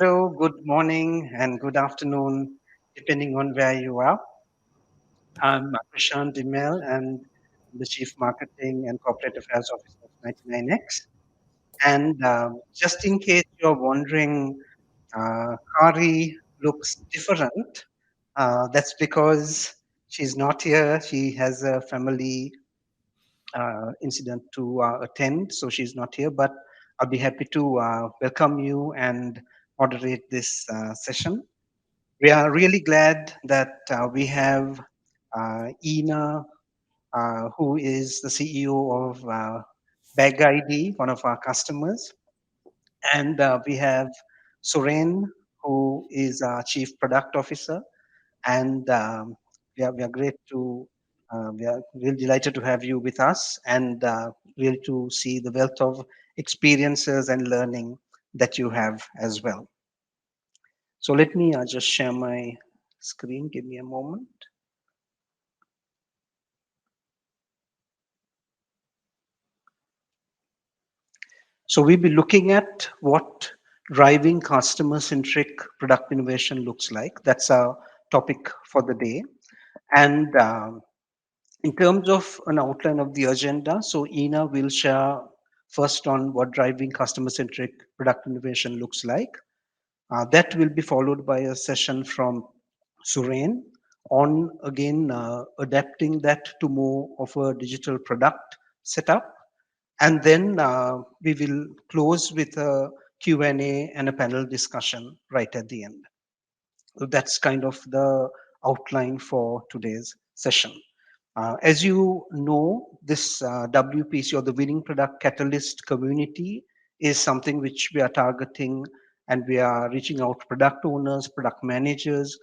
Hello, good morning and good afternoon, depending on where you are. I'm Prashant Dimel and I'm the Chief Marketing and Corporate Affairs Officer of 99X. And just in case you're wondering, Kari looks different, that's because she's not here. She has a family incident to attend, so she's not here. But I'll be happy to welcome you and moderate this session. We are really glad that we have Ina, who is the CEO of Bag ID, one of our customers. And we have Suren, who is our Chief Product Officer. And we are great to, we are really delighted to have you with us and really to see the wealth of experiences and learning that you have as well. So let me just share my screen. Give me a moment. So we'll be looking at what driving customer-centric product innovation looks like. That's our topic for the day. And in terms of an outline of the agenda, so Ina will share first on what driving customer-centric product innovation looks like. That will be followed by a session from Suren on again adapting that to more of a digital product setup. And then we will close with a Q&A and a panel discussion right at the end. So that's kind of the outline for today's session. As you know, this WPC or the Winning Product Catalyst community is something which we are targeting, and we are reaching out to product owners, product managers,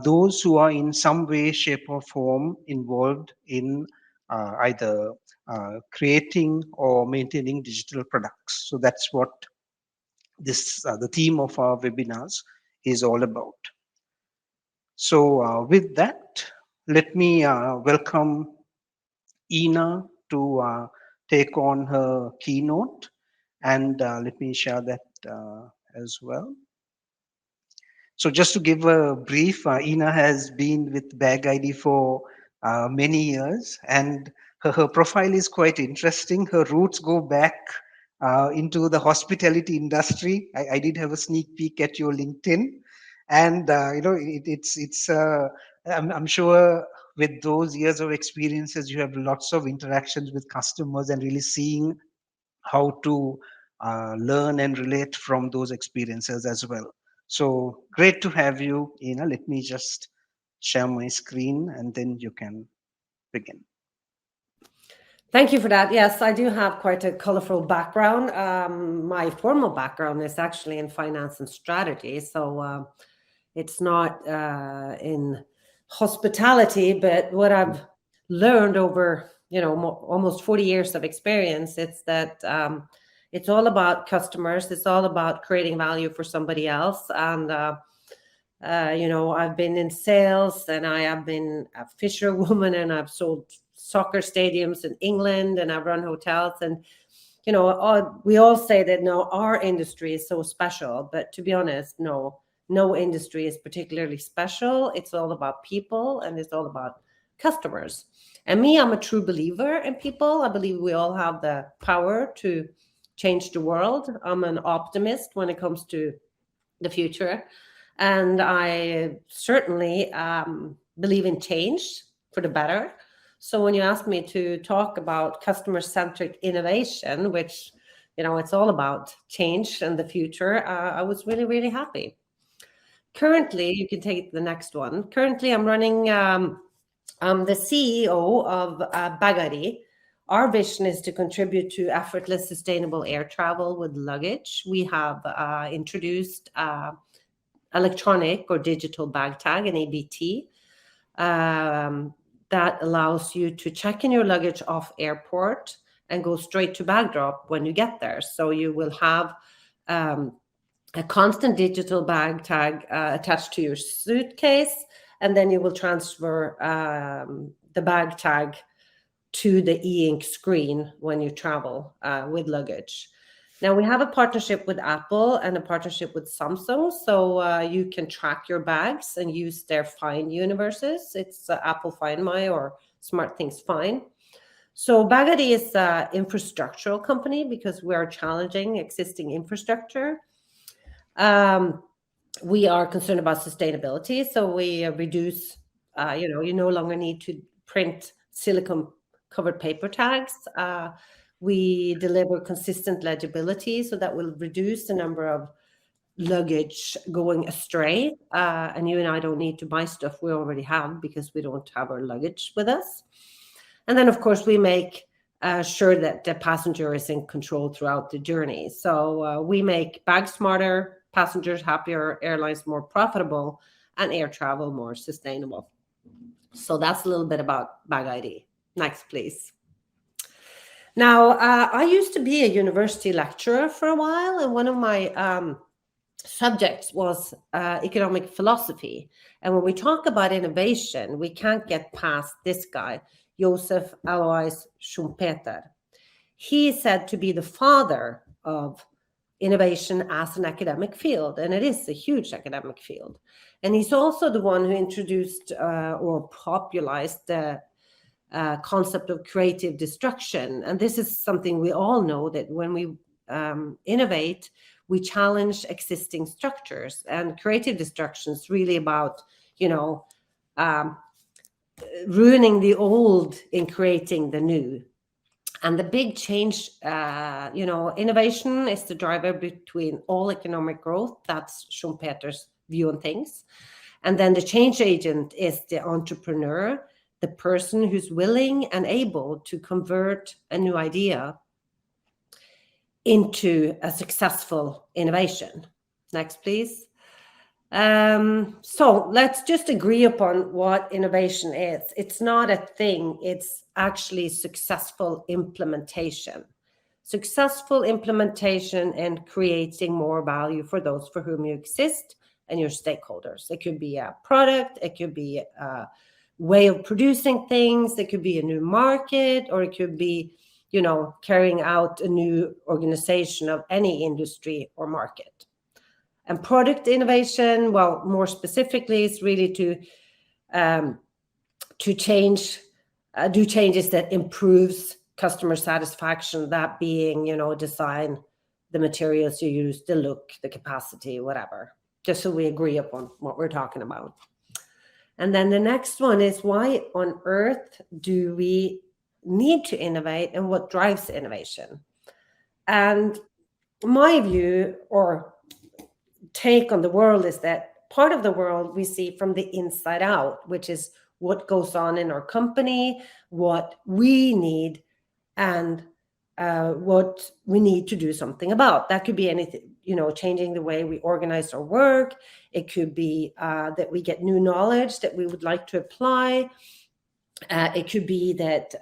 those who are in some way, shape, or form involved in either creating or maintaining digital products. So that's what this the theme of our webinars is all about. So with that, let me welcome Ina to take on her keynote, and let me share that as well. So just to give a brief, Ina has been with Bag ID for many years, and her profile is quite interesting. Her roots go back into the hospitality industry. I did have a sneak peek at your LinkedIn, and I'm sure with those years of experiences, you have lots of interactions with customers and really seeing how to learn and relate from those experiences as well. So great to have you, Ina. Let me just share my screen and then you can begin. Thank you for that. Yes, I do have quite a colorful background. My formal background is actually in finance and strategy. So it's not in hospitality, but what I've learned over, almost 40 years of experience, it's that it's all about customers. It's all about creating value for somebody else. And I've been in sales, and I have been a fisherwoman, and I've sold soccer stadiums in England, and I've run hotels. And, we all say that, no, our industry is so special. But to be honest, no industry is particularly special. It's all about people, and it's all about customers. And me, I'm a true believer in people. I believe we all have the power to change the world. I'm an optimist when it comes to the future. And I certainly believe in change for the better. So when you asked me to talk about customer-centric innovation, which, it's all about change and the future, I was really, really happy. Currently, you can take the next one. Currently, I'm running, I'm the CEO of Bag ID. Our vision is to contribute to effortless, sustainable air travel with luggage. We have introduced electronic or digital bag tag, an EBT, that allows you to check in your luggage off airport and go straight to bag drop when you get there. So you will have a constant digital bag tag attached to your suitcase, and then you will transfer the bag tag to the e-ink screen when you travel with luggage. Now we have a partnership with Apple and a partnership with Samsung, so you can track your bags and use their Find universes. It's Apple Find My or Smart Things Find. So Bagadi is an infrastructural company because we are challenging existing infrastructure. Um, we are concerned about sustainability, so we reduce. You no longer need to print silicone covered paper tags. We deliver consistent legibility, so that will reduce the number of luggage going astray. And you and I don't need to buy stuff we already have because we don't have our luggage with us. And then, of course, we make sure that the passenger is in control throughout the journey. So we make bags smarter, passengers happier, airlines more profitable, and air travel more sustainable. So that's a little bit about Bag ID. Next, please. Now, I used to be a university lecturer for a while, and one of my subjects was economic philosophy. And when we talk about innovation, we can't get past this guy, Joseph Alois Schumpeter. He is said to be the father of innovation as an academic field, and it is a huge academic field. And he's also the one who introduced or popularized the concept of creative destruction. And this is something we all know, that when we innovate, we challenge existing structures. And creative destruction is really about, um, ruining the old in creating the new. And the big change, innovation is the driver between all economic growth. That's Schumpeter's view on things. And then the change agent is the entrepreneur, the person who's willing and able to convert a new idea into a successful innovation. Next, please. So let's just agree upon what innovation is. It's not a thing, it's actually successful implementation. Successful implementation and creating more value for those for whom you exist and your stakeholders. It could be a product, it could be a way of producing things, it could be a new market, or it could be, carrying out a new organization of any industry or market. And product innovation, well, more specifically, is really to change, do changes that improves customer satisfaction. That being, design, the materials you use, the look, the capacity, whatever. Just so we agree upon what we're talking about. And then the next one is, why on earth do we need to innovate, and what drives innovation? And my view or take on the world is that part of the world we see from the inside out, which is what goes on in our company, what we need, and what we need to do something about. That could be anything, changing the way we organize our work. It could be that we get new knowledge that we would like to apply. It could be that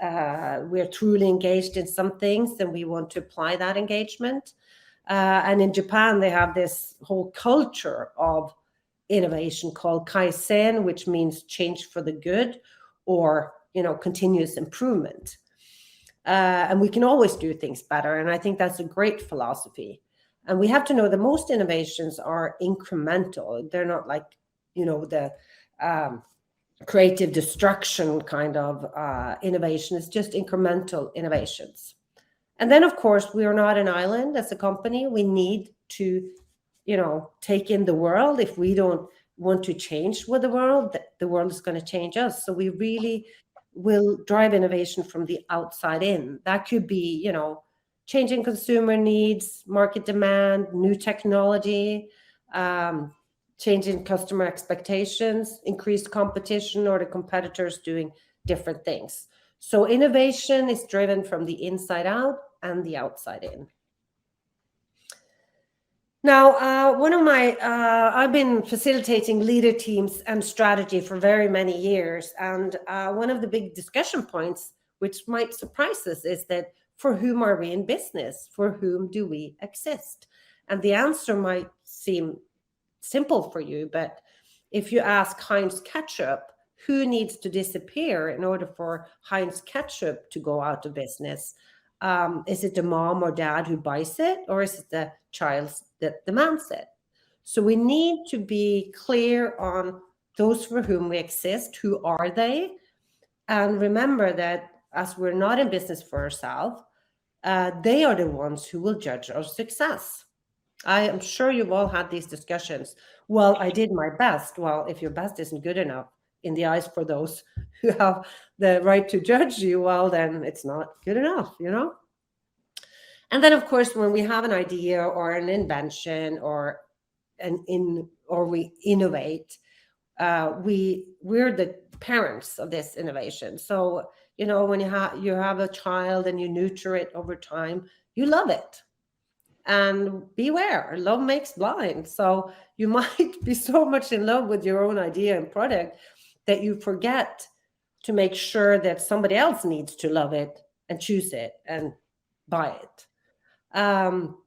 we're truly engaged in some things and we want to apply that engagement. And in Japan, they have this whole culture of innovation called kaizen, which means change for the good, or continuous improvement. And we can always do things better. And I think that's a great philosophy. And we have to know that most innovations are incremental. They're not like, the creative destruction kind of innovation. It's just incremental innovations. And then, of course, we are not an island as a company. We need to, take in the world. If we don't want to change with the world is going to change us. So we really will drive innovation from the outside in. That could be, changing consumer needs, market demand, new technology, changing customer expectations, increased competition, or the competitors doing different things. So innovation is driven from the inside out and the outside in. Now, I've been facilitating leader teams and strategy for very many years. And one of the big discussion points, which might surprise us, is that for whom are we in business? For whom do we exist? And the answer might seem simple for you, but if you ask Heinz Ketchup, who needs to disappear in order for Heinz Ketchup to go out of business? Is it the mom or dad who buys it, or is it the child that demands it? So we need to be clear on those for whom we exist. Who are they? And remember that as we're not in business for ourselves, they are the ones who will judge our success. I am sure you've all had these discussions. Well, I did my best. Well, if your best isn't good enough in the eyes for those who have the right to judge you, well, then it's not good enough, you know? And then, of course, when we have an idea or an invention or or we innovate, we're the parents of this innovation. So when you have a child and you nurture it over time, you love it. And beware, love makes blind. So you might be so much in love with your own idea and product that you forget to make sure that somebody else needs to love it and choose it and buy it. Um,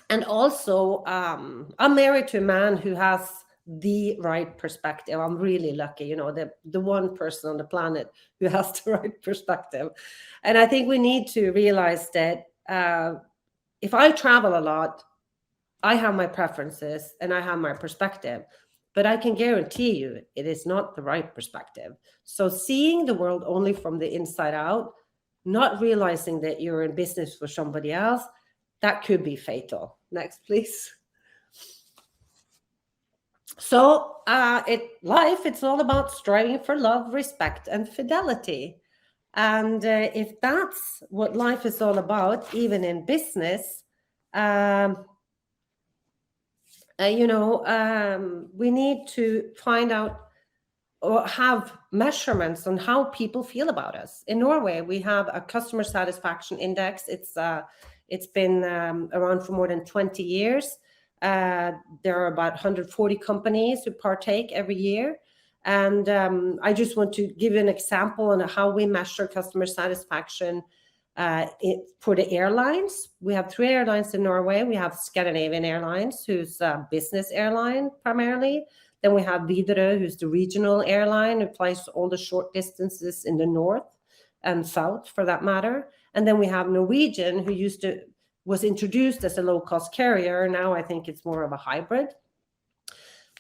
and also, I'm married to a man who has the right perspective. I'm really lucky, the one person on the planet who has the right perspective. And I think we need to realize that if I travel a lot, I have my preferences and I have my perspective, but I can guarantee you it is not the right perspective. So seeing the world only from the inside out, not realizing that you're in business for somebody else, that could be fatal. Next, please. So it's all about striving for love, respect, and fidelity. And if that's what life is all about, even in business, um, we need to find out or have measurements on how people feel about us. In Norway, we have a customer satisfaction index. It's been around for more than 20 years. There are about 140 companies who partake every year. And I just want to give you an example on how we measure customer satisfaction for the airlines. We have 3 airlines in Norway. We have Scandinavian Airlines, who's a business airline primarily. Then we have Widerøe, who's the regional airline who flies all the short distances in the north and south, for that matter. And then we have Norwegian, who was introduced as a low-cost carrier. Now I think it's more of a hybrid.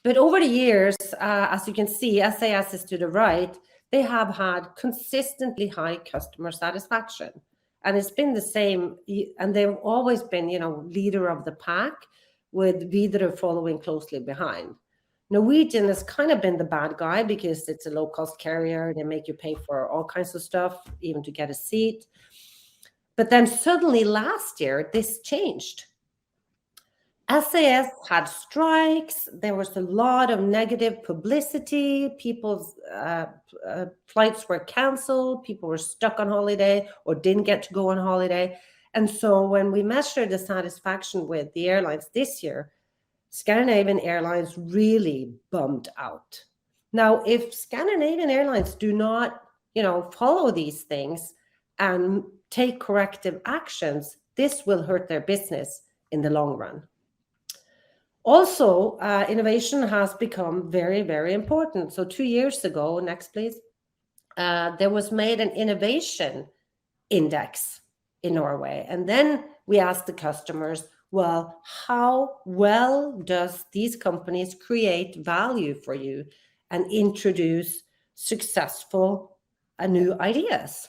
But over the years, as you can see, SAS is to the right, they have had consistently high customer satisfaction. And it's been the same, and they've always been, leader of the pack, with Widerøe following closely behind. Norwegian has kind of been the bad guy because it's a low-cost carrier. They make you pay for all kinds of stuff, even to get a seat. But then suddenly last year, this changed. SAS had strikes. There was a lot of negative publicity. People's flights were canceled. People were stuck on holiday or didn't get to go on holiday. And so when we measured the satisfaction with the airlines this year, Scandinavian Airlines really bummed out. Now, if Scandinavian Airlines do not, follow these things and take corrective actions, this will hurt their business in the long run. Also, innovation has become very, very important. So 2 years ago, next please, there was made an innovation index in Norway. And then we asked the customers, well, how well does these companies create value for you and introduce successful new ideas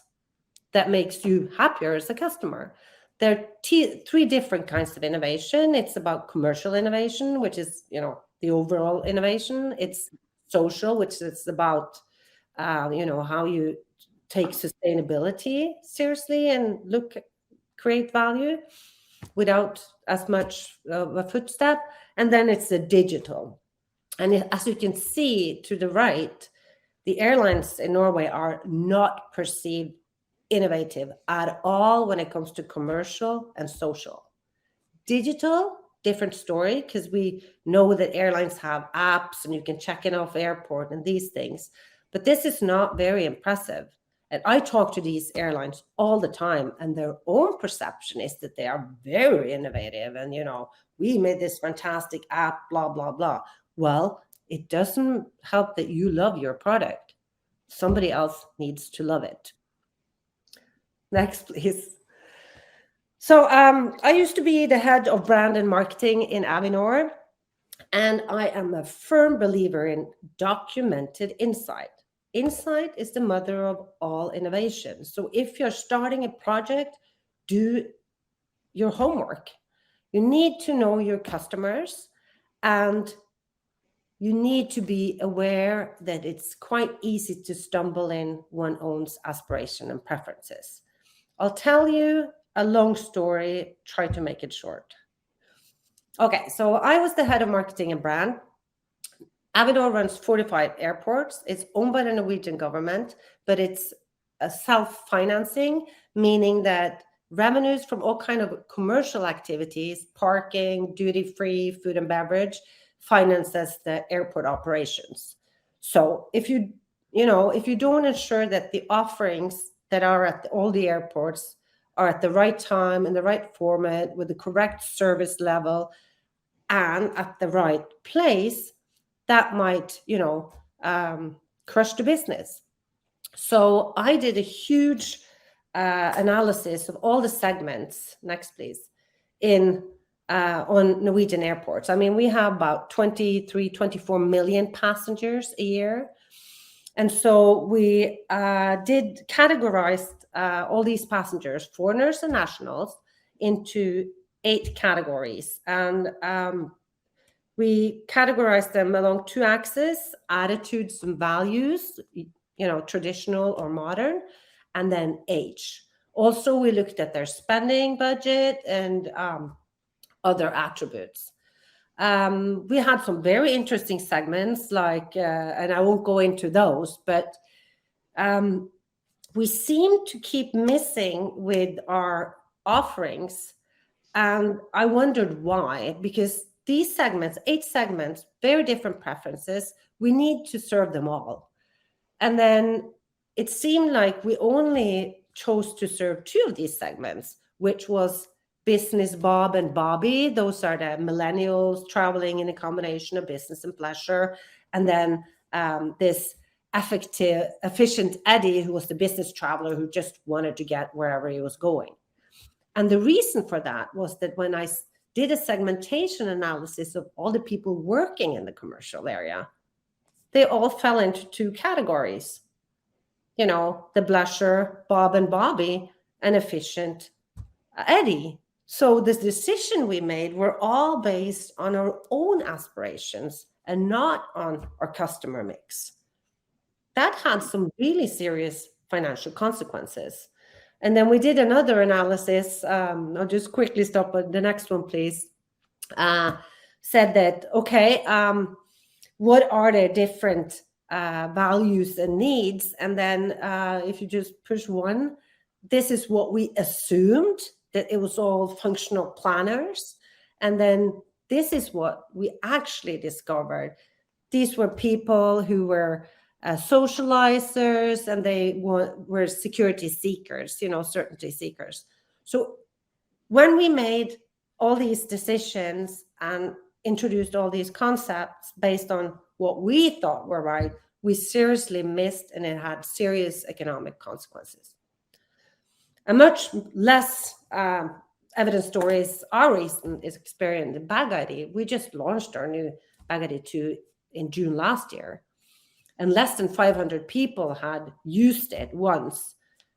that makes you happier as a customer? There are 3 different kinds of innovation. It's about commercial innovation, which is, the overall innovation. It's social, which is about, how you take sustainability seriously and create value without as much of a footstep. And then it's the digital. And as you can see to the right, the airlines in Norway are not perceived innovative at all when it comes to commercial and social. Digital, different story, because we know that airlines have apps and you can check in off airport and these things. But this is not very impressive. And I talk to these airlines all the time, and their own perception is that they are very innovative. And, we made this fantastic app, blah, blah, blah. Well, it doesn't help that you love your product. Somebody else needs to love it. Next, please. So I used to be the head of brand and marketing in Avinor, and I am a firm believer in documented insight. Insight is the mother of all innovation. So if you're starting a project, do your homework. You need to know your customers, and you need to be aware that it's quite easy to stumble in one's own aspiration and preferences. I'll tell you a long story, try to make it short. Okay, so I was the head of marketing and brand. Avinor runs 45 airports. It's owned by the Norwegian government, but it's a self-financing, meaning that revenues from all kind of commercial activities, parking, duty-free, food and beverage, finances the airport operations. So if you don't ensure that the offerings that are at all the airports are at the right time, in the right format, with the correct service level, and at the right place, that might, crush the business. So I did a huge analysis of all the segments. Next, please. In On Norwegian airports. I mean, we have about 23, 24 million passengers a year. And so we did categorize all these passengers, foreigners and nationals, into 8 categories. And we categorized them along 2 axes: attitudes and values, traditional or modern, and then age. Also, we looked at their spending budget and other attributes. We had some very interesting segments, like, and I won't go into those, but we seem to keep missing with our offerings. And I wondered why, because these segments, 8 segments, very different preferences, we need to serve them all. And then it seemed like we only chose to serve 2 of these segments, which was business Bob and Bobby. Those are the millennials traveling in a combination of business and pleasure. And then this efficient Eddie, who was the business traveler who just wanted to get wherever he was going. And the reason for that was that when I did a segmentation analysis of all the people working in the commercial area, they all fell into 2 categories. The blusher, Bob and Bobby, and efficient Eddie. So the decision we made were all based on our own aspirations and not on our customer mix. That had some really serious financial consequences. And then we did another analysis. I'll just quickly stop at the next one, please. Said that, okay, what are the different values and needs? And then if you just push 1, this is what we assumed, that it was all functional planners. And then this is what we actually discovered. These were people who were socializers, and they were security seekers, certainty seekers. So when we made all these decisions and introduced all these concepts based on what we thought were right, we seriously missed, and it had serious economic consequences. A much less evidence story is our recent experience in Bag ID. We just launched our new Bag ID 2 in June last year, and less than 500 people had used it once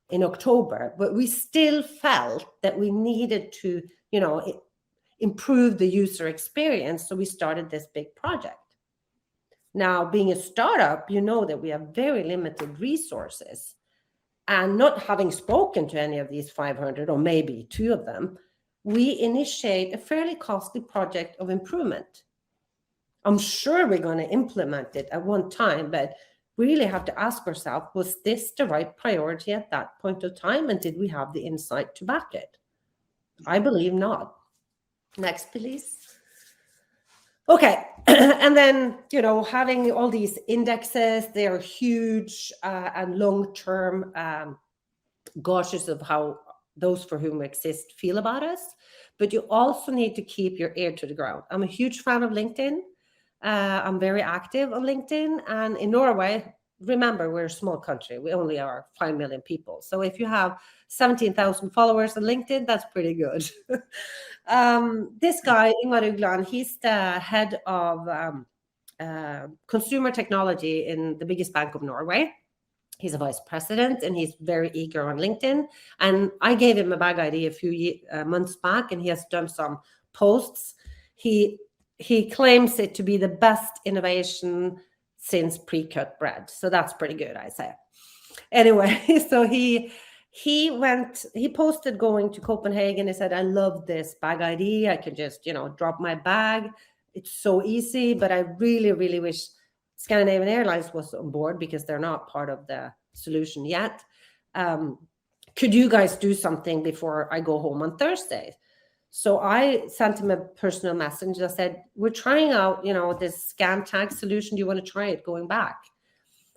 in October, but we still felt that we needed to, improve the user experience, so we started this big project. Now, being a startup, that we have very limited resources, and not having spoken to any of these 500, or maybe 2 of them, we initiate a fairly costly project of improvement. I'm sure we're going to implement it at one time, but we really have to ask ourselves, was this the right priority at that point of time? And did we have the insight to back it? I believe not. Next, please. Okay. And then, having all these indexes, they are huge and long-term gauges of how those for whom we exist feel about us. But you also need to keep your ear to the ground. I'm a huge fan of LinkedIn. I'm very active on LinkedIn. And in Norway, remember, we're a small country. We only are 5 million people. So if you have 17,000 followers on LinkedIn, that's pretty good. This guy, Ingvar Ugland, he's the head of consumer technology in the biggest bank of Norway. He's a vice president and he's very eager on LinkedIn. And I gave him a bag idea a few months back, and he has done some posts. He claims it to be the best innovation since pre-cut bread. So that's pretty good, I say. Anyway, so he posted going to Copenhagen. He said, I love this bag idea. I can just, drop my bag. It's so easy, but I really, really wish Scandinavian Airlines was on board because they're not part of the solution yet. Could you guys do something before I go home on Thursday? So I sent him a personal message. I said, we're trying out, this scan tag solution. Do you want to try it going back?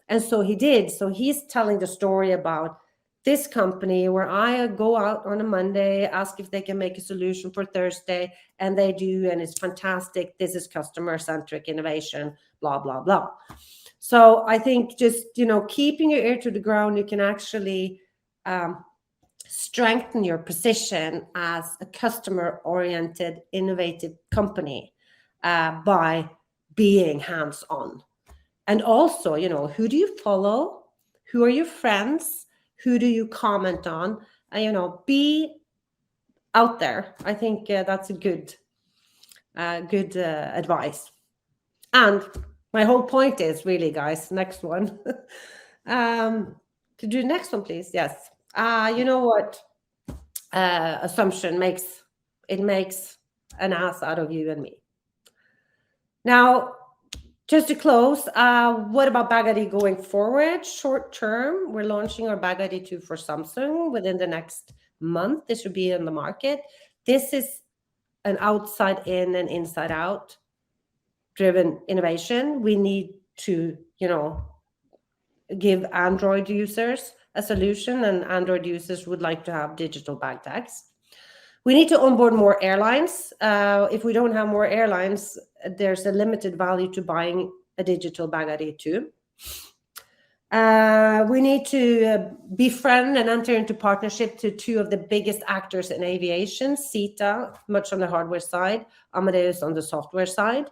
And so he did. So he's telling the story about this company where I go out on a Monday, ask if they can make a solution for Thursday, and they do, and it's fantastic. This is customer-centric innovation, blah, blah, blah. So I think just, keeping your ear to the ground, you can actually strengthen your position as a customer-oriented, innovative company by being hands-on. And also, who do you follow? Who are your friends? Who do you comment on? Be out there. I think that's a good advice. And my whole point is really, guys, next one. To do next one, please. Yes. You know what? Assumption makes an ass out of you and me. Now, just to close, what about Bag ID going forward? Short term, we're launching our Bag ID 2 for Samsung within the next month. This should be in the market. This is an outside in and inside out driven innovation. We need to, give Android users a solution, and Android users would like to have digital bag tags. We need to onboard more airlines. If we don't have more airlines, there's a limited value to buying a digital bag ID too. We need to befriend and enter into partnership to two of the biggest actors in aviation, SITA, much on the hardware side, Amadeus on the software side.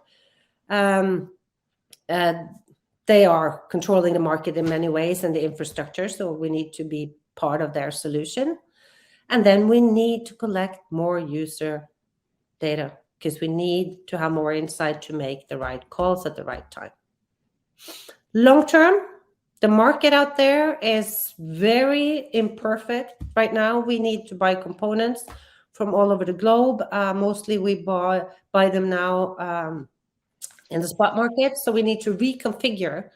They are controlling the market in many ways and the infrastructure, so we need to be part of their solution. And then we need to collect more user data because we need to have more insight to make the right calls at the right time. Long term, the market out there is very imperfect right now. We need to buy components from all over the globe. Mostly we buy them now in the spot market. So we need to reconfigure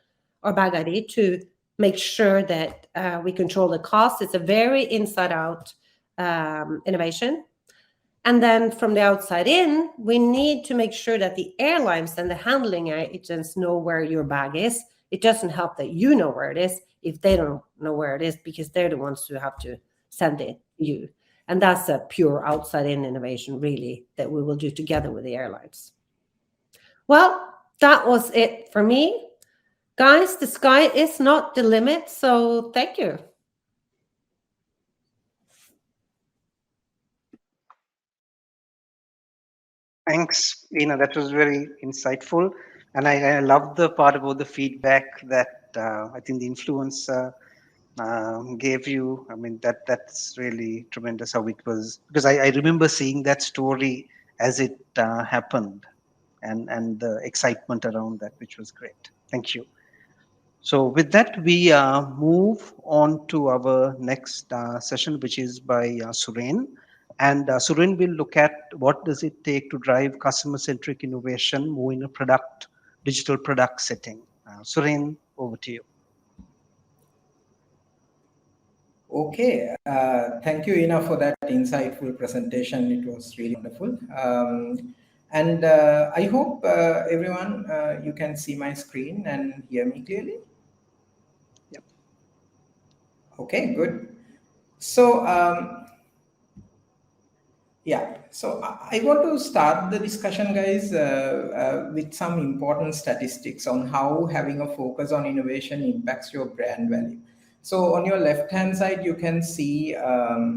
our Bag ID to make sure that we control the cost. It's a very inside out innovation. And then from the outside in, we need to make sure that the airlines and the handling agents know where your bag is. It doesn't help that you know where it is if they don't know where it is, because they're the ones who have to send it to you. And that's a pure outside in innovation, really, that we will do together with the airlines. Well, that was it for me. Guys, the sky is not the limit, so thank you. Thanks, Ina. That was very insightful. And I love the part about the feedback that I think the influencer gave you. I mean, that's really tremendous how it was. Because I remember seeing that story as it happened and the excitement around that, which was great. Thank you. So with that, we move on to our next session, which is by Suren. And Suren will look at what does it take to drive customer-centric innovation more in a digital product setting. Suren, over to you. Okay, thank you, Ina, for that insightful presentation. It was really wonderful. And I hope everyone, you can see my screen and hear me clearly. Yep. Okay, good. So Yeah, so I want to start the discussion, guys, with some important statistics on how having a focus on innovation impacts your brand value. So, on your left hand side, you can see the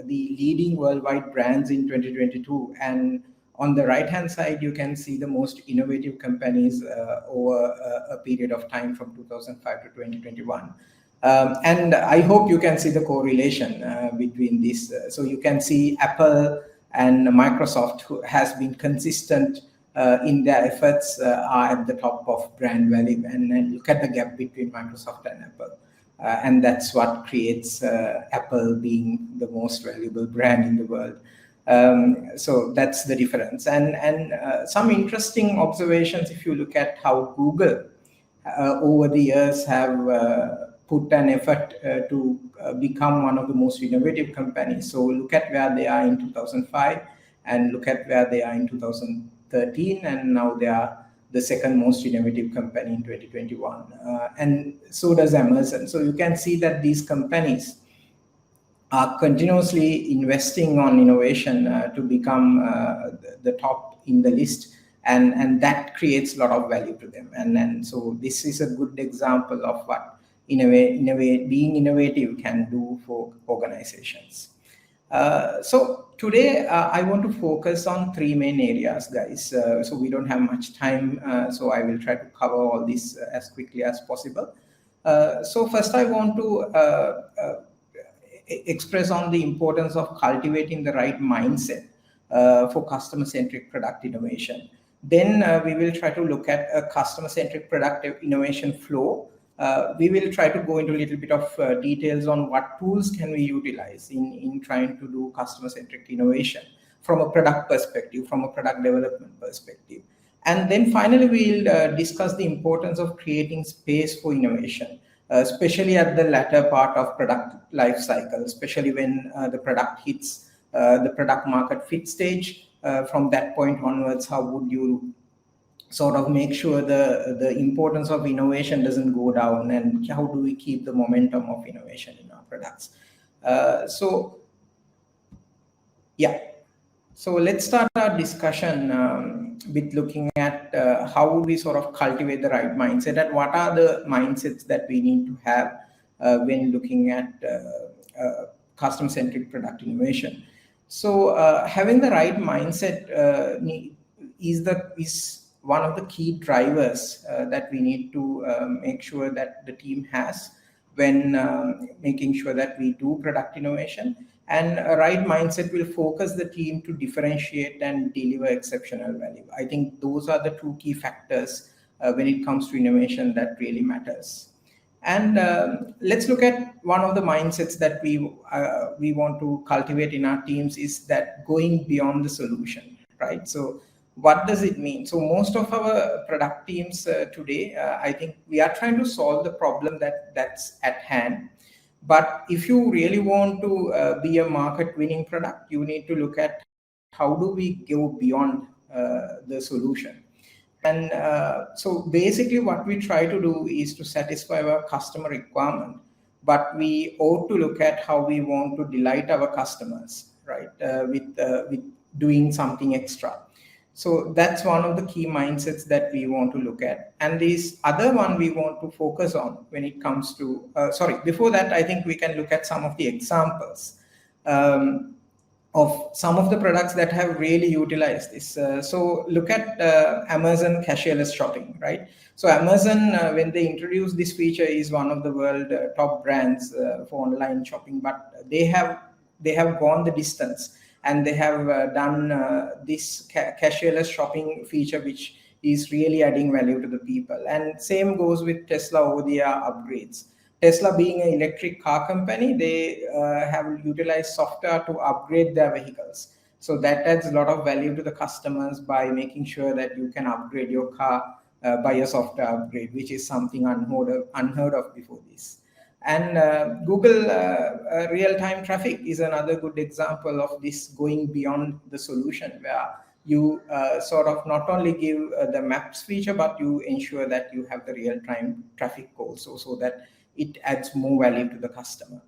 leading worldwide brands in 2022, and on the right hand side, you can see the most innovative companies over a period of time from 2005 to 2021. And I hope you can see the correlation between this. So you can see Apple and Microsoft, who has been consistent in their efforts, are at the top of brand value. And then look at the gap between Microsoft and Apple. And that's what creates Apple being the most valuable brand in the world. So that's the difference. And some interesting observations, if you look at how Google over the years have put an effort to become one of the most innovative companies. So look at where they are in 2005 and look at where they are in 2013, and now they are the second most innovative company in 2021. And so does Amazon. So you can see that these companies are continuously investing on innovation to become the top in the list, and that creates a lot of value to them. And so this is a good example of what being innovative can do for organizations. So today I want to focus on three main areas, guys. So we don't have much time, so I will try to cover all this as quickly as possible. So first I want to express on the importance of cultivating the right mindset for customer-centric product innovation. Then we will try to look at a customer-centric product innovation flow. We will try to go into a little bit of details on what tools can we utilize in trying to do customer-centric innovation from a product perspective, from a product development perspective. And then finally, we'll discuss the importance of creating space for innovation, especially at the latter part of product life cycle, especially when the product hits the product market fit stage. From that point onwards, how would you sort of make sure the importance of innovation doesn't go down, and how do we keep the momentum of innovation in our products? So let's start our discussion with looking at how would we sort of cultivate the right mindset, and what are the mindsets that we need to have when looking at customer-centric product innovation. So having the right mindset is one of the key drivers that we need to make sure that the team has when making sure that we do product innovation. And a right mindset will focus the team to differentiate and deliver exceptional value. I think those are the two key factors when it comes to innovation that really matters. And let's look at one of the mindsets that we want to cultivate in our teams is that going beyond the solution, right? So what does it mean? So most of our product teams today, I think we are trying to solve the problem that's at hand. But if you really want to be a market-winning product, you need to look at how do we go beyond the solution. And so basically what we try to do is to satisfy our customer requirement, but we ought to look at how we want to delight our customers, right, with doing something extra. So that's one of the key mindsets that we want to look at. And this other one we want to focus on when it comes to, before that, I think we can look at some of the examples of some of the products that have really utilized this. So look at Amazon cashierless shopping, right? So Amazon, when they introduced this feature, is one of the world top brands for online shopping, but they have gone the distance. And they have done this cashierless shopping feature, which is really adding value to the people. And same goes with Tesla over-the-air upgrades. Tesla being an electric car company, they have utilized software to upgrade their vehicles. So that adds a lot of value to the customers by making sure that you can upgrade your car by a software upgrade, which is something unheard of before this. And Google real-time traffic is another good example of this going beyond the solution, where you sort of not only give the maps feature, but you ensure that you have the real-time traffic also, so that it adds more value to the customer.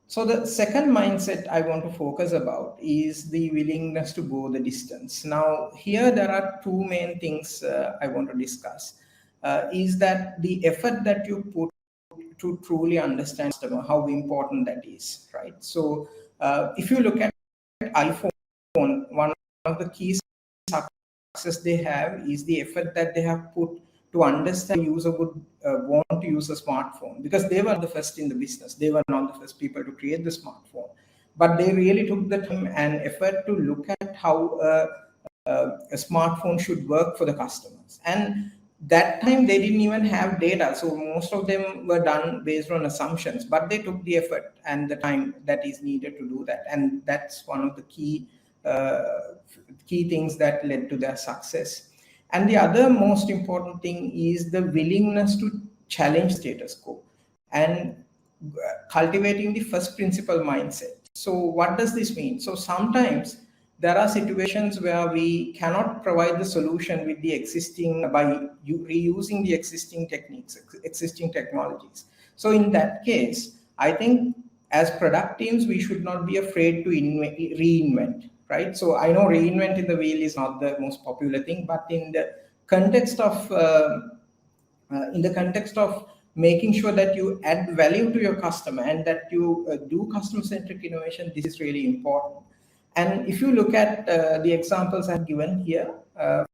So the second mindset I want to focus about is the willingness to go the distance. Now, here there are two main things I want to discuss. Is that the effort that you put to truly understand customer, how important that is, right? So if you look at iPhone, one of the key success they have is the effort that they have put to understand the user would want to use a smartphone, because they were the first in the business. They were not the first people to create the smartphone, but they really took the time and effort to look at how a smartphone should work for the customers. And that time they didn't even have data, so most of them were done based on assumptions, but they took the effort and the time that is needed to do that. And that's one of the key things that led to their success. And the other most important thing is the willingness to challenge status quo and cultivating the first principle mindset. So what does this mean? So sometimes there are situations where we cannot provide the solution with the existing, by reusing the existing techniques, existing technologies. So in that case, I think as product teams, we should not be afraid to reinvent, right? So I know reinventing the wheel is not the most popular thing, but in the context of making sure that you add value to your customer and that you do customer-centric innovation, this is really important. And if you look at the examples I've given here,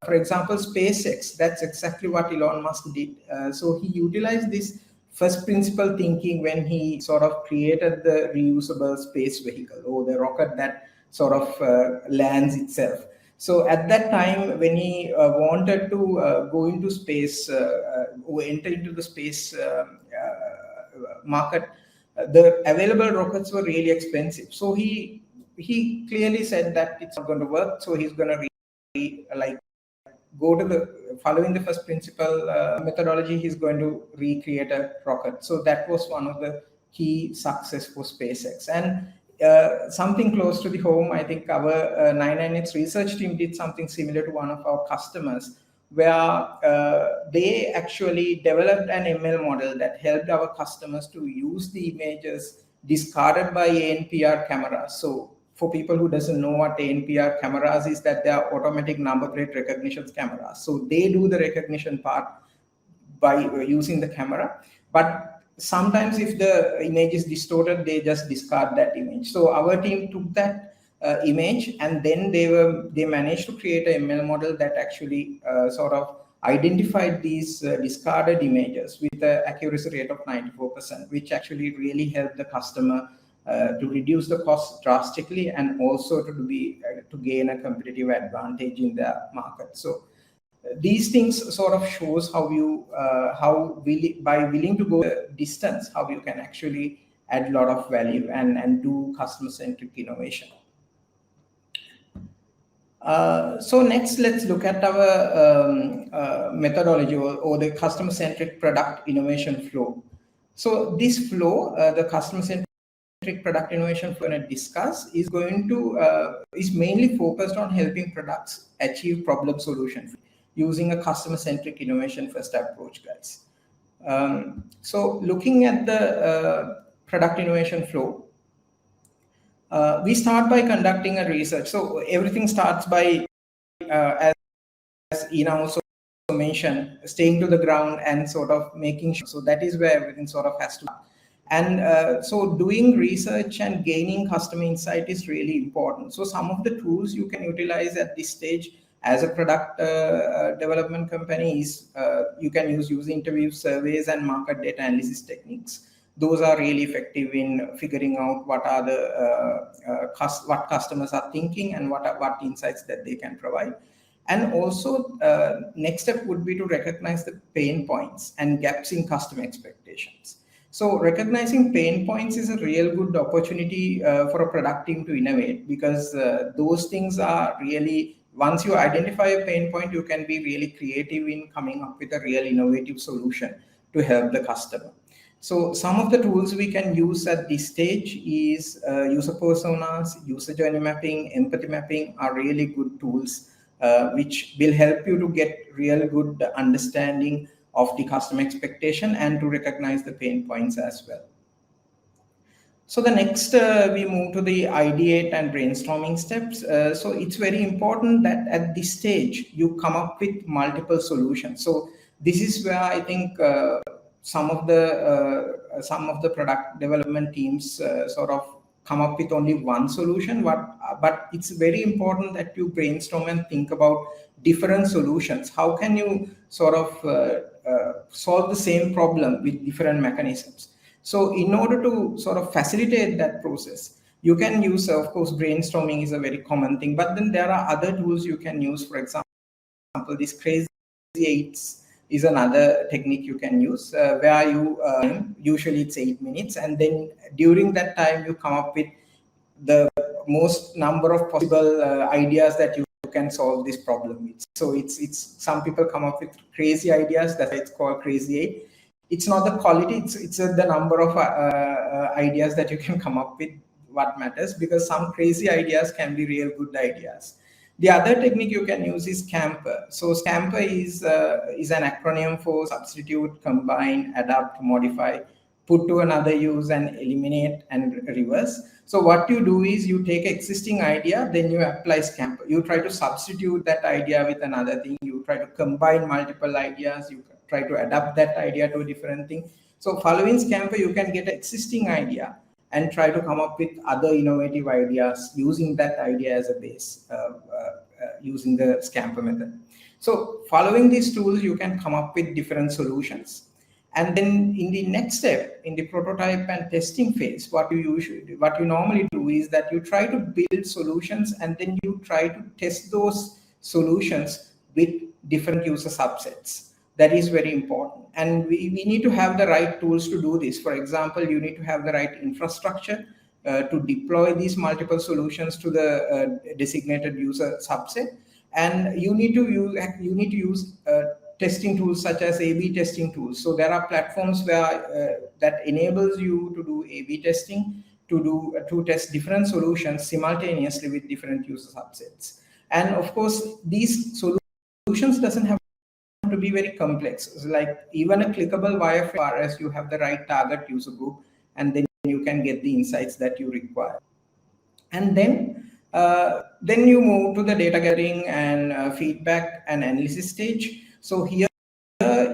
for example, SpaceX, that's exactly what Elon Musk did. So he utilized this first principle thinking when he sort of created the reusable space vehicle, or the rocket that sort of lands itself. So at that time, when he wanted to go into space, or enter into the space market, the available rockets were really expensive. So he clearly said that it's not going to work. So he's going to go to the following the first principle methodology. He's going to recreate a rocket. So that was one of the key success for SpaceX. And something close to the home, I think our 998 research team did something similar to one of our customers, where they actually developed an ML model that helped our customers to use the images discarded by ANPR cameras. So for people who doesn't know what ANPR cameras is, that they are automatic number plate recognition cameras. So they do the recognition part by using the camera, but sometimes if the image is distorted, they just discard that image. So our team took that image, and then they managed to create a ML model that actually sort of identified these discarded images with an accuracy rate of 94%, which actually really helped the customer to reduce the cost drastically, and also to gain a competitive advantage in the market. So these things sort of shows how you by willing to go the distance, how you can actually add a lot of value and do customer-centric innovation. So next, let's look at our methodology, or the customer-centric product innovation flow. So this flow, the customer-centric product innovation flow I'm going to discuss, is mainly focused on helping products achieve problem solution using a customer-centric innovation first approach, guys. So looking at the product innovation flow, we start by conducting a research. So everything starts by, as Ina also mentioned, staying to the ground and sort of making sure. So that is where everything sort of has to. And so doing research and gaining customer insight is really important. So some of the tools you can utilize at this stage as a product development company is you can use user interview surveys and market data analysis techniques. Those are really effective in figuring out what are the what customers are thinking and what insights that they can provide. And also next step would be to recognize the pain points and gaps in customer expectations. So recognizing pain points is a real good opportunity for a product team to innovate, because those things are really, once you identify a pain point, you can be really creative in coming up with a real innovative solution to help the customer. So some of the tools we can use at this stage is user personas, user journey mapping, empathy mapping are really good tools which will help you to get real good understanding of the customer expectation and to recognize the pain points as well. So the next, we move to the ideate and brainstorming steps. So it's very important that at this stage you come up with multiple solutions. So this is where I think some of the product development teams sort of come up with only one solution. But it's very important that you brainstorm and think about different solutions. How can you sort of solve the same problem with different mechanisms? So in order to sort of facilitate that process, you can use, of course, brainstorming is a very common thing, but then there are other tools you can use. For example, this crazy eights is another technique you can use, where you usually it's 8 minutes, and then during that time you come up with the most number of possible ideas that you can solve this problem with. So it's some people come up with crazy ideas, that's why it's called crazy eight. It's not the quality, it's the number of ideas that you can come up with what matters, because some crazy ideas can be real good ideas. The other technique you can use is Scamper. So Scamper is an acronym for substitute, combine, adapt, modify, put to another use, and eliminate and reverse. So what you do is you take existing idea, then you apply Scamper. You try to substitute that idea with another thing. You try to combine multiple ideas. You try to adapt that idea to a different thing. So following Scamper, you can get an existing idea and try to come up with other innovative ideas using that idea as a base, using the Scamper method. So following these tools, you can come up with different solutions. And then in the next step, in the prototype and testing phase, what you normally do is that you try to build solutions, and then you try to test those solutions with different user subsets. That is very important. And we need to have the right tools to do this. For example, you need to have the right infrastructure to deploy these multiple solutions to the designated user subset. And you need to use testing tools such as A/B testing tools. So there are platforms where that enables you to do A/B testing, to test different solutions simultaneously with different user subsets. And of course, these solutions doesn't have to be very complex. Like even a clickable wireframe, as you have the right target user group, and then you can get the insights that you require. And then you move to the data gathering and feedback and analysis stage. So here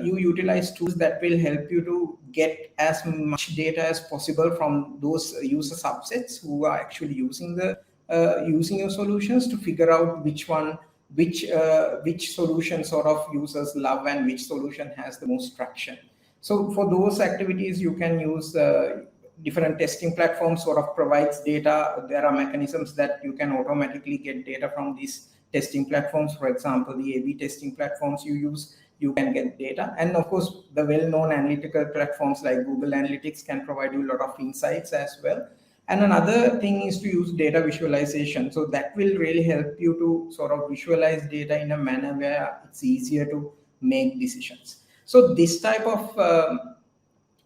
you utilize tools that will help you to get as much data as possible from those user subsets who are actually using your solutions, to figure out which solution sort of users love and which solution has the most traction. So for those activities, you can use different testing platforms sort of provides data. There are mechanisms that you can automatically get data from these testing platforms. For example, the A/B testing platforms you use, you can get data. And of course, the well-known analytical platforms like Google Analytics can provide you a lot of insights as well. And another thing is to use data visualization. So that will really help you to sort of visualize data in a manner where it's easier to make decisions. So this type of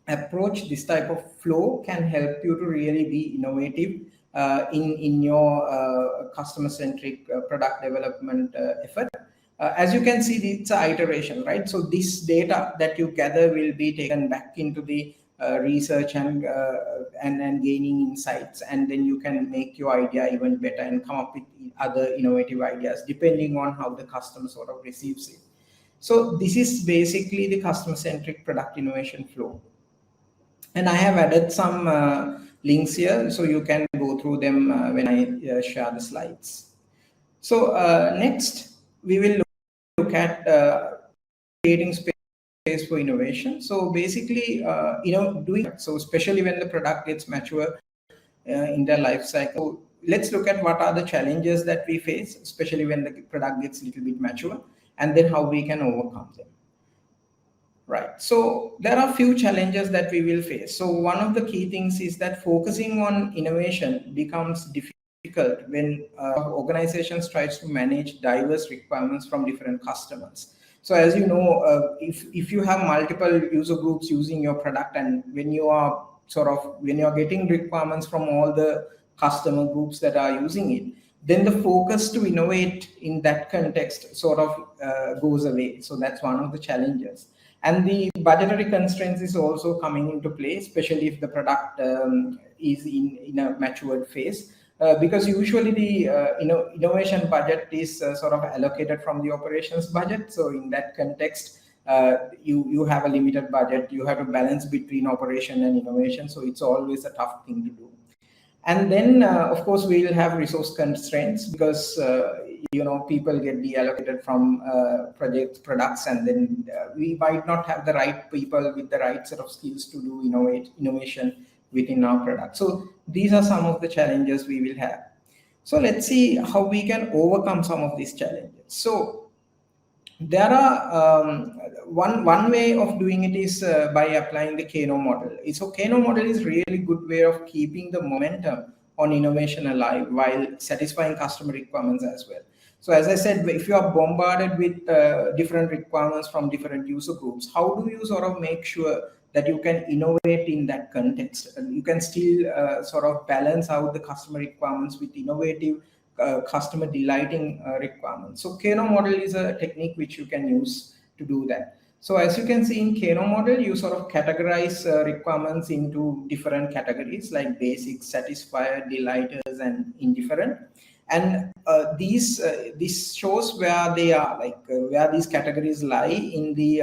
approach, this type of flow can help you to really be innovative in your customer-centric product development effort. As you can see, it's an iteration, right? So this data that you gather will be taken back into the research and gaining insights, and then you can make your idea even better and come up with other innovative ideas depending on how the customer sort of receives it. So this is basically the customer-centric product innovation flow. And I have added some links here, so you can go through them when I share the slides. So next, we will look at creating space for innovation. So basically, doing so, especially when the product gets mature in their life cycle. Let's look at what are the challenges that we face, especially when the product gets a little bit mature, and then how we can overcome them. Right. So there are a few challenges that we will face. So one of the key things is that focusing on innovation becomes difficult when organizations tries to manage diverse requirements from different customers. So as you know, if you have multiple user groups using your product, and when you are getting requirements from all the customer groups that are using it, then the focus to innovate in that context sort of goes away. So that's one of the challenges. And the budgetary constraints is also coming into play, especially if the product is in a matured phase. Because usually the innovation budget is sort of allocated from the operations budget. So in that context, you have a limited budget. You have to balance between operation and innovation. So it's always a tough thing to do. And then, of course, we'll have resource constraints because people get deallocated from products, and then we might not have the right people with the right set of skills to do innovation within our product. So these are some of the challenges we will have. So let's see how we can overcome some of these challenges. So there are one way of doing it is by applying the Kano model. So Kano model is really good way of keeping the momentum on innovation alive while satisfying customer requirements as well. So as I said, if you are bombarded with different requirements from different user groups, how do you sort of make sure that you can innovate in that context? And you can still sort of balance out the customer requirements with innovative customer delighting requirements. So Kano model is a technique which you can use to do that. So as you can see in Kano model, you sort of categorize requirements into different categories like basic, satisfier, delighters, and indifferent. And this shows where they are, like where these categories lie in the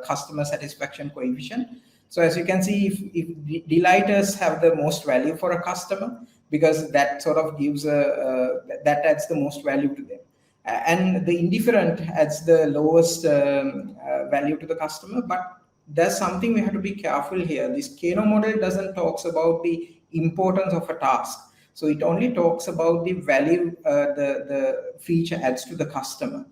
customer satisfaction coefficient. So as you can see, if delighters have the most value for a customer, because that sort of gives that adds the most value to them, and the indifferent adds the lowest value to the customer. But there's something we have to be careful here. This Kano model doesn't talks about the importance of a task. So it only talks about the value the feature adds to the customer,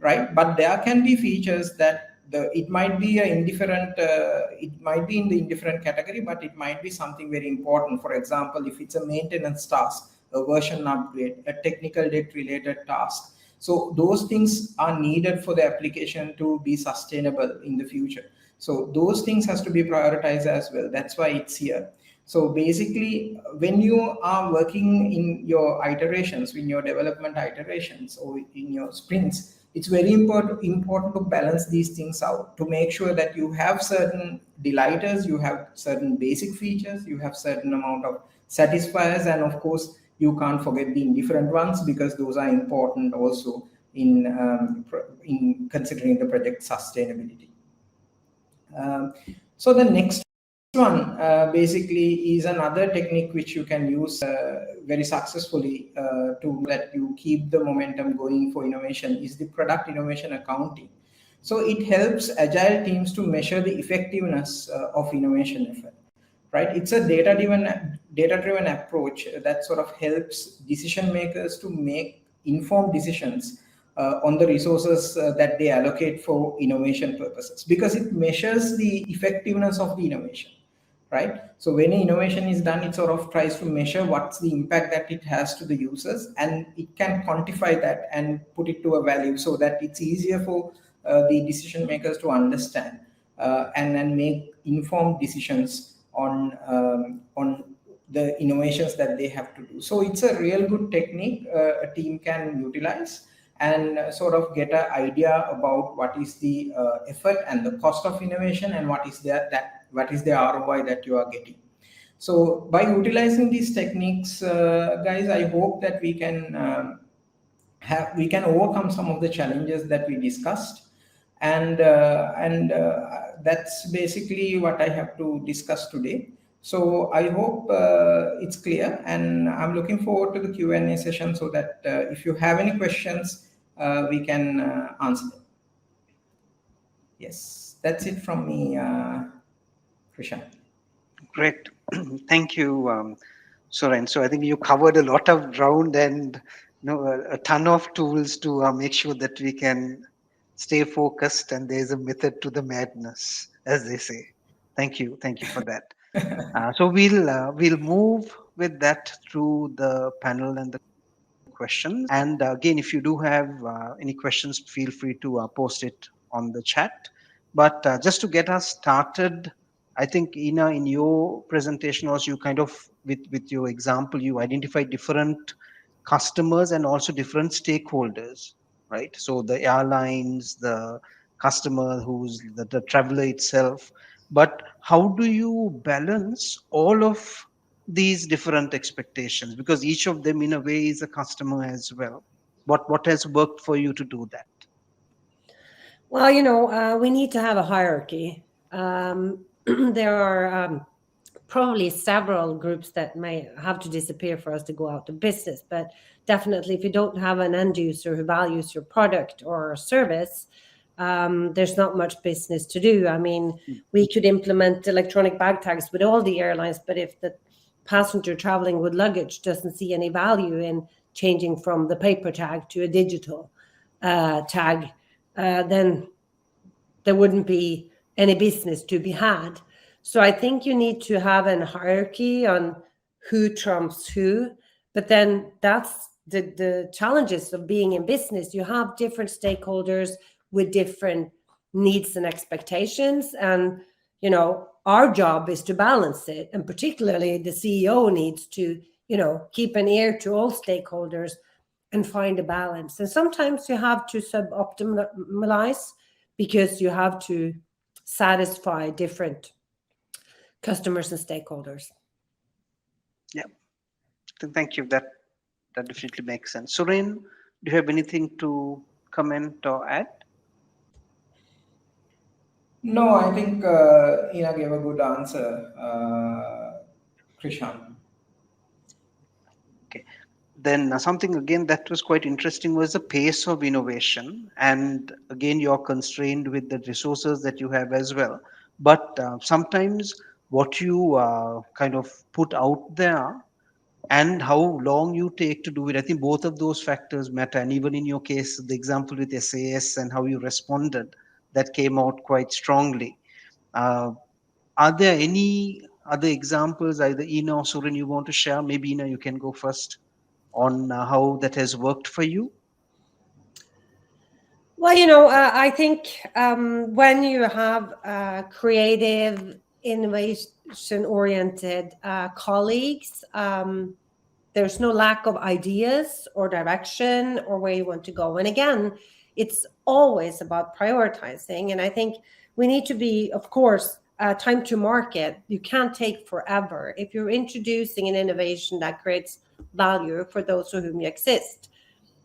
right? But there can be features that it might be a indifferent, it might be in the indifferent category, but it might be something very important. For example, if it's a maintenance task, a version upgrade, a technical debt related task. So those things are needed for the application to be sustainable in the future. So those things has to be prioritized as well. That's why it's here. So basically, when you are working in your iterations, in your development iterations, or in your sprints, it's very important to balance these things out, to make sure that you have certain delighters, you have certain basic features, you have certain amount of satisfiers, and of course you can't forget the indifferent ones, because those are important also in considering the project sustainability. So the next one basically is another technique which you can use very successfully to let you keep the momentum going for innovation, is the product innovation accounting. So it helps agile teams to measure the effectiveness of innovation effort, right? It's a data-driven approach that sort of helps decision makers to make informed decisions on the resources that they allocate for innovation purposes, because it measures the effectiveness of the innovation, right? So when innovation is done, it sort of tries to measure what's the impact that it has to the users, and it can quantify that and put it to a value so that it's easier for the decision makers to understand and then make informed decisions on the innovations that they have to do. So it's a real good technique a team can utilize and sort of get an idea about what is the effort and the cost of innovation, and what is the ROI that you are getting. So by utilizing these techniques, guys, I hope that we can overcome some of the challenges that we discussed, and that's basically what I have to discuss today. So I hope it's clear, and I'm looking forward to the Q&A session, so that if you have any questions, we can answer them. Yes, that's it from me, Krishan. Great. Thank you, Soren. So I think you covered a lot of ground, and a ton of tools to make sure that we can stay focused, and there's a method to the madness, as they say. Thank you for that. So we'll move with that through the panel and the questions. And again, if you do have any questions, feel free to post it on the chat. But just to get us started, I think Ina, in your presentation, also you kind of with your example, you identify different customers and also different stakeholders, right? So the airlines, the customer who's the traveler itself. But how do you balance all of these different expectations? Because each of them, in a way, is a customer as well. What has worked for you to do that? Well, we need to have a hierarchy. There are probably several groups that may have to disappear for us to go out of business. But definitely, if you don't have an end user who values your product or service, there's not much business to do. I mean, we could implement electronic bag tags with all the airlines, but if the passenger traveling with luggage doesn't see any value in changing from the paper tag to a digital tag, then there wouldn't be any business to be had. So I think you need to have a hierarchy on who trumps who. But then that's the challenges of being in business. You have different stakeholders with different needs and expectations. And, our job is to balance it. And particularly the CEO needs to, keep an ear to all stakeholders and find a balance. And sometimes you have to suboptimize because you have to satisfy different customers and stakeholders. Yeah, thank you. That definitely makes sense. Suren, do you have anything to comment or add? No, I think Ina gave a good answer, Krishan. Okay. Then something again that was quite interesting was the pace of innovation. And again, you're constrained with the resources that you have as well. But sometimes what you kind of put out there and how long you take to do it, I think both of those factors matter. And even in your case, the example with SAS and how you responded, that came out quite strongly. Uh, are there any other examples, either Ina or Suren, you want to share? Maybe Ina, you can go first on how that has worked for you. Well, I think when you have creative, innovation-oriented colleagues, there's no lack of ideas or direction or where you want to go. And again, it's always about prioritizing. And I think we need to be, of course, time to market. You can't take forever. If you're introducing an innovation that creates value for those for whom you exist,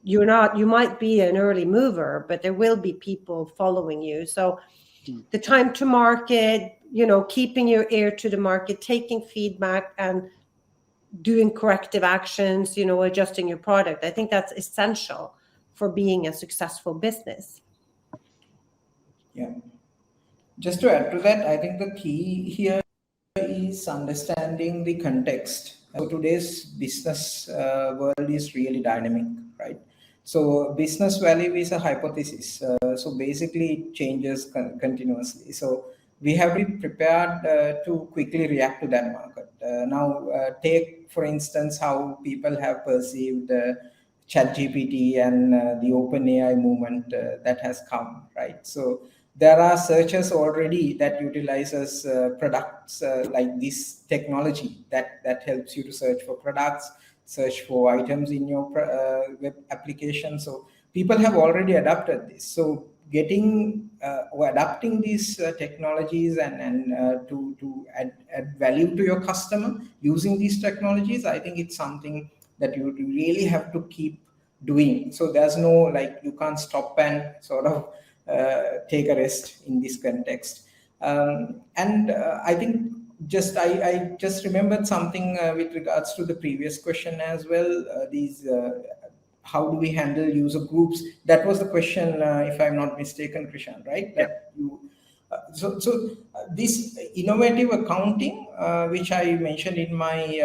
you might be an early mover, but there will be people following you. So the time to market, keeping your ear to the market, taking feedback and doing corrective actions, adjusting your product. I think that's essential for being a successful business. Yeah. Just to add to that, I think the key here is understanding the context. So today's business world is really dynamic, right? So business value is a hypothesis. So basically it changes continuously. So we have to be prepared to quickly react to that market. Now, take for instance how people have perceived ChatGPT and the OpenAI movement that has come, right? So there are searches already that utilizes products like this technology that helps you to search for products, search for items in your web application. So people have already adopted this. So getting or adapting these technologies and to add value to your customer using these technologies, I think it's something that you really have to keep doing. So there's no, like, you can't stop and sort of take a rest in this context. And I think I just remembered something with regards to the previous question as well. How do we handle user groups? That was the question, if I'm not mistaken, Krishan, right? Yeah. That you. This innovative accounting, which I mentioned in my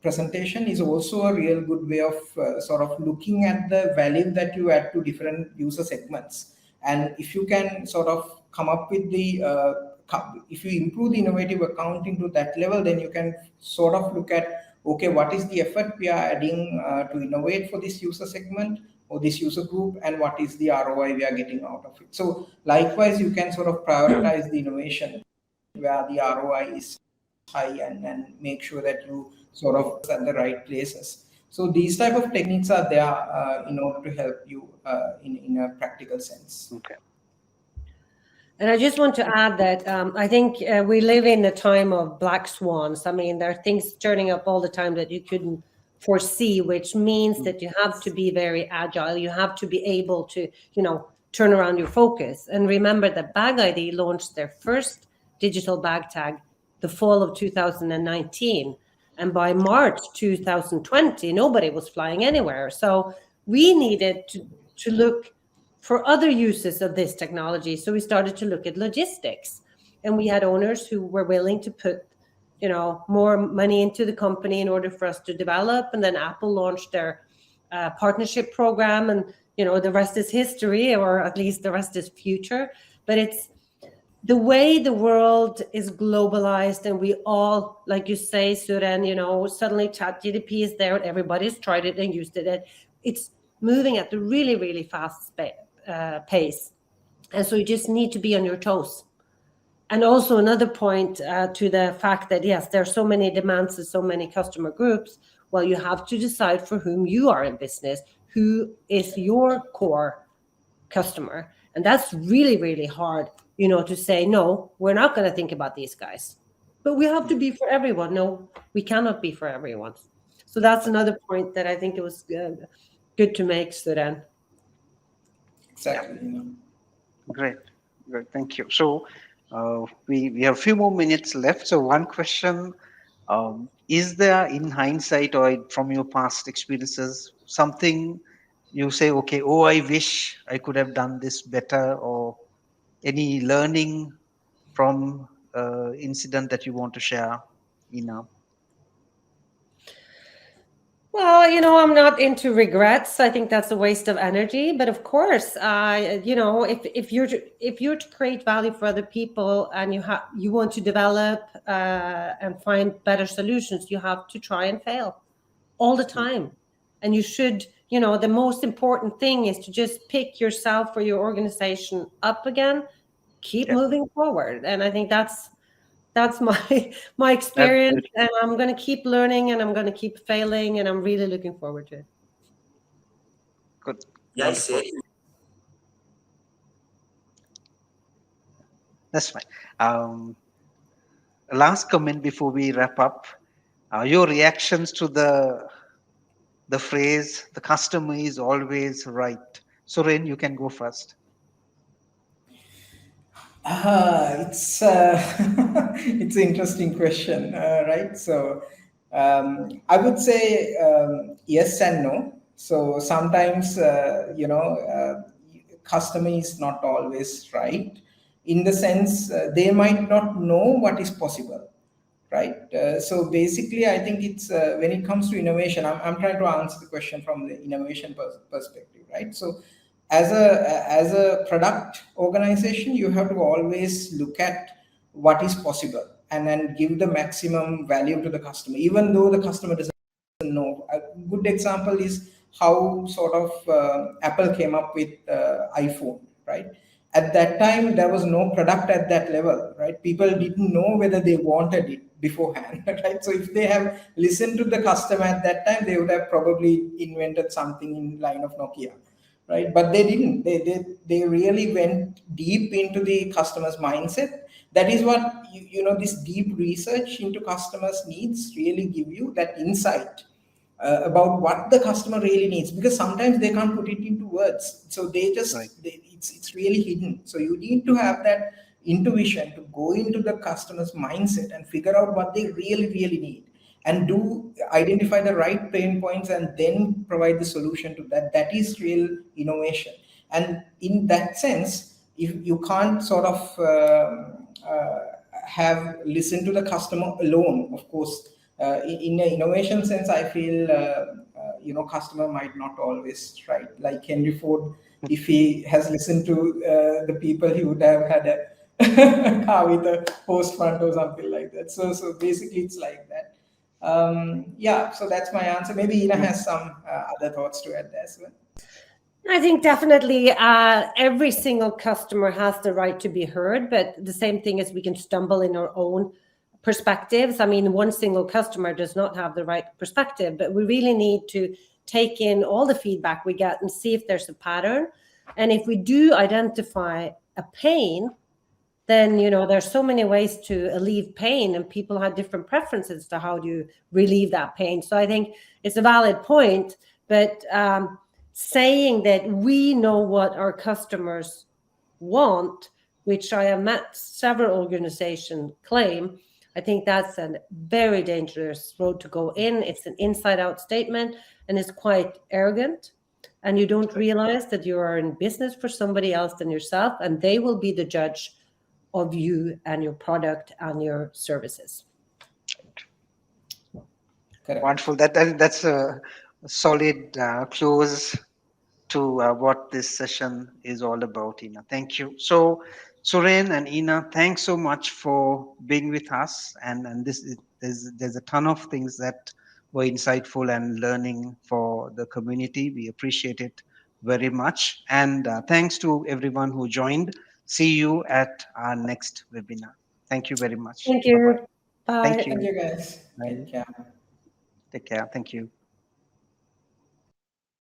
presentation, is also a real good way of sort of looking at the value that you add to different user segments. And if you can sort of come up with if you improve the innovative accounting to that level, then you can sort of look at, okay, what is the effort we are adding to innovate for this user segment or this user group, and what is the ROI we are getting out of it. So likewise, you can sort of prioritize the innovation where the ROI is high and make sure that you sort of at the right places. So these type of techniques are there in order to help you in a practical sense. Okay. And I just want to add that I think we live in a time of black swans. I mean, there are things turning up all the time that you couldn't foresee, which means that you have to be very agile. You have to be able to, turn around your focus. And remember that Bag ID launched their first digital bag tag the fall of 2019. And by March 2020, nobody was flying anywhere. So we needed to look for other uses of this technology. So we started to look at logistics, and we had owners who were willing to put, more money into the company in order for us to develop. And then Apple launched their partnership program, and the rest is history, or at least the rest is future. But it's the way the world is globalized, and we all, like you say, Suren, suddenly ChatGPT is there, and everybody's tried it and used it. It's moving at a really, really fast pace. And so you just need to be on your toes. And also another point to the fact that, yes, there are so many demands and so many customer groups. Well, you have to decide for whom you are in business, who is your core customer. And that's really, really hard, to say, no, we're not going to think about these guys. But we have to be for everyone. No, we cannot be for everyone. So that's another point that I think it was good to make, Suren. Exactly. Great. Thank you. So we have a few more minutes left. So one question, is there in hindsight or from your past experiences, something you say, okay, oh, I wish I could have done this better, or any learning from incident that you want to share, Ina? Well, I'm not into regrets. I think that's a waste of energy. But of course, if you're to create value for other people, and you want to develop and find better solutions, you have to try and fail all the time. And you should, the most important thing is to just pick yourself or your organization up again, keep moving forward. And I think that's my experience. Absolutely. And I'm going to keep learning, and I'm going to keep failing, and I'm really looking forward to it. Good. Yes, Wonderful. That's fine. Last comment before we wrap up. Your reactions to the phrase, the customer is always right. Suren, you can go first. It's it's an interesting question, right? So I would say yes and no. So sometimes customer is not always right, in the sense they might not know what is possible, right? So basically, I think it's when it comes to innovation, I'm trying to answer the question from the innovation perspective, right? So as a product organization, you have to always look at what is possible and then give the maximum value to the customer, even though the customer doesn't know. A good example is how sort of Apple came up with iPhone, right? At that time, there was no product at that level, right? People didn't know whether they wanted it beforehand, right? So if they have listened to the customer at that time, they would have probably invented something in line of Nokia, right? But they didn't. They really went deep into the customer's mindset. That is what this deep research into customers' needs really give you that insight about what the customer really needs, because sometimes they can't put it into words, so it's really hidden. So you need to have that intuition to go into the customer's mindset and figure out what they really need, and identify the right pain points and then provide the solution to that. That is real innovation. And in that sense, if you can't sort of have listened to the customer alone, of course, in an innovation sense, I feel customer might not always right. Like Henry Ford, if he has listened to the people, he would have had a car with a post front or something like that. So basically, it's like that. So that's my answer. Maybe Ina has some other thoughts to add as well. I think definitely every single customer has the right to be heard, but the same thing is we can stumble in our own perspectives. I mean, one single customer does not have the right perspective, but we really need to take in all the feedback we get and see if there's a pattern. And if we do identify a pain, then there's so many ways to alleviate pain, and people have different preferences to how do you relieve that pain. So I think it's a valid point, but saying that we know what our customers want, which I have met several organizations claim, I think that's a very dangerous road to go in. It's an inside out statement, and it's quite arrogant, and you don't realize that you are in business for somebody else than yourself, and they will be the judge of you and your product and your services. Correct. Wonderful. That's a solid close to what this session is all about, Ina. Thank you. So, Suren and Ina, thanks so much for being with us. And there's a ton of things that were insightful and learning for the community. We appreciate it very much. And thanks to everyone who joined. See you at our next webinar. Thank you very much. Thank Bye bye. you. Thank Bye. Thank you. you, guys. Bye. Take care. Take care. Thank you.